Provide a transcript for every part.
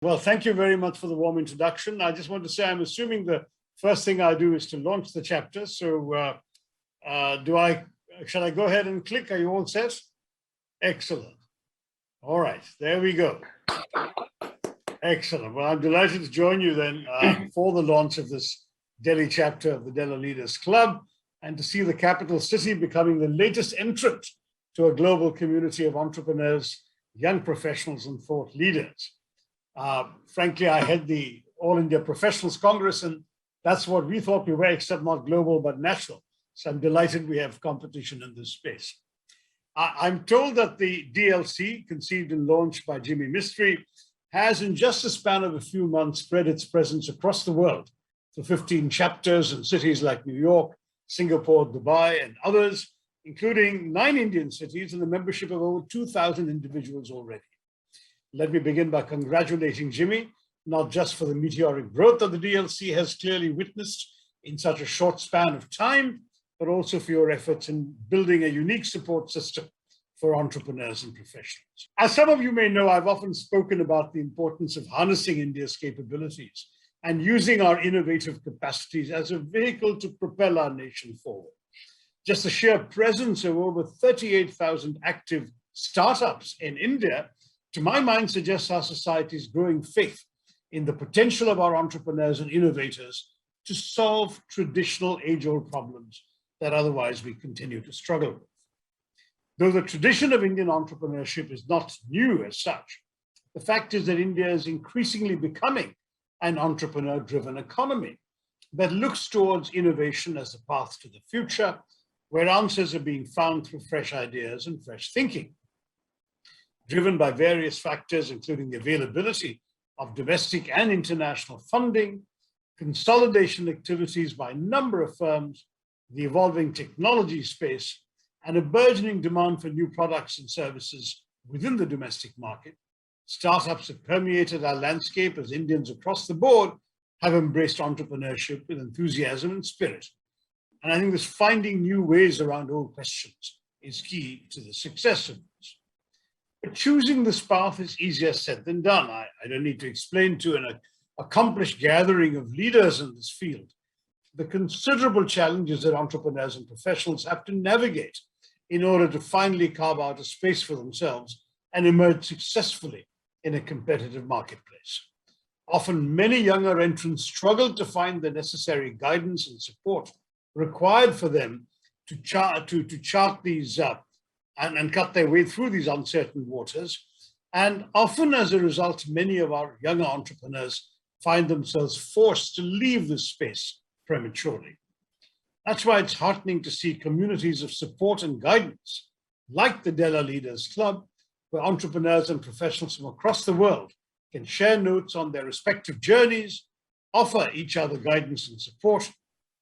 Well, thank you very much for the warm introduction. I just want to say, I'm assuming the first thing I do is to launch the chapter. So shall I go ahead and click? Are you all set? Excellent. All right, there we go. Excellent. Well, I'm delighted to join you then for the launch of this Delhi chapter of the Della Leaders Club, and to see the capital city becoming the latest entrant to a global community of entrepreneurs, young professionals, and thought leaders. Frankly, I head the All India Professionals Congress, and that's what we thought we were, except not global, but national. So I'm delighted we have competition in this space. I'm told that the DLC, conceived and launched by Jimmy Mistry, has in just a span of a few months spread its presence across the world to 15 chapters in cities like New York, Singapore, Dubai, and others, including 9 Indian cities and the membership of over 2,000 individuals already. Let me begin by congratulating Jimmy, not just for the meteoric growth that the DLC has clearly witnessed in such a short span of time, but also for your efforts in building a unique support system for entrepreneurs and professionals. As some of you may know, I've often spoken about the importance of harnessing India's capabilities and using our innovative capacities as a vehicle to propel our nation forward. Just the sheer presence of over 38,000 active startups in India, to my mind, suggests our society's growing faith in the potential of our entrepreneurs and innovators to solve traditional age-old problems that otherwise we continue to struggle with. Though the tradition of Indian entrepreneurship is not new as such, the fact is that India is increasingly becoming an entrepreneur-driven economy that looks towards innovation as the path to the future, where answers are being found through fresh ideas and fresh thinking. Driven by various factors, including the availability of domestic and international funding, consolidation activities by a number of firms, the evolving technology space, and a burgeoning demand for new products and services within the domestic market, startups have permeated our landscape as Indians across the board have embraced entrepreneurship with enthusiasm and spirit. And I think this finding new ways around old questions is key to the success of this. But choosing this path is easier said than done. I don't need to explain to an accomplished gathering of leaders in this field the considerable challenges that entrepreneurs and professionals have to navigate in order to finally carve out a space for themselves and emerge successfully in a competitive marketplace. Often, many younger entrants struggle to find the necessary guidance and support required for them to chart these and cut their way through these uncertain waters. And often, as a result, many of our younger entrepreneurs find themselves forced to leave this space prematurely. That's why it's heartening to see communities of support and guidance, like the Della Leaders Club, where entrepreneurs and professionals from across the world can share notes on their respective journeys, offer each other guidance and support,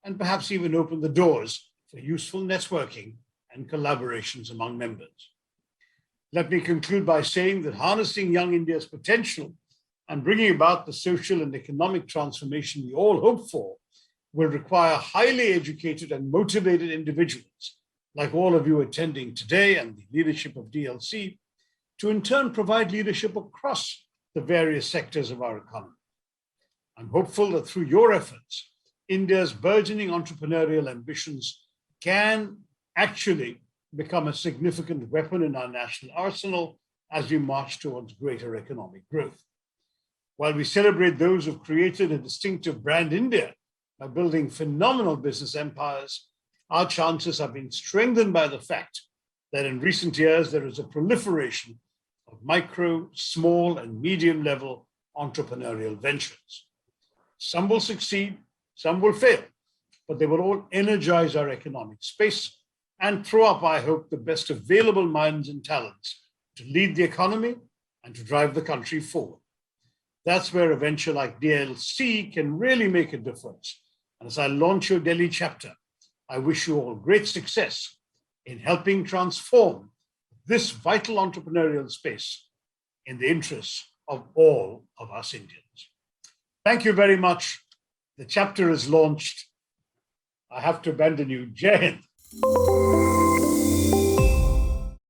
and perhaps even open the doors for useful networking and collaborations among members. Let me conclude by saying that harnessing young India's potential and bringing about the social and economic transformation we all hope for will require highly educated and motivated individuals, like all of you attending today and the leadership of DLC, to in turn provide leadership across the various sectors of our economy. I'm hopeful that through your efforts, India's burgeoning entrepreneurial ambitions can actually become a significant weapon in our national arsenal as we march towards greater economic growth. While we celebrate those who've created a distinctive brand India by building phenomenal business empires, our chances have been strengthened by the fact that in recent years there is a proliferation of micro, small, and medium-level entrepreneurial ventures. Some will succeed, some will fail, but they will all energize our economic space and throw up, I hope, the best available minds and talents to lead the economy and to drive the country forward. That's where a venture like DLC can really make a difference. And as I launch your Delhi chapter, I wish you all great success in helping transform this vital entrepreneurial space in the interests of all of us Indians. Thank you very much. The chapter is launched. I have to abandon you. Jai Hind.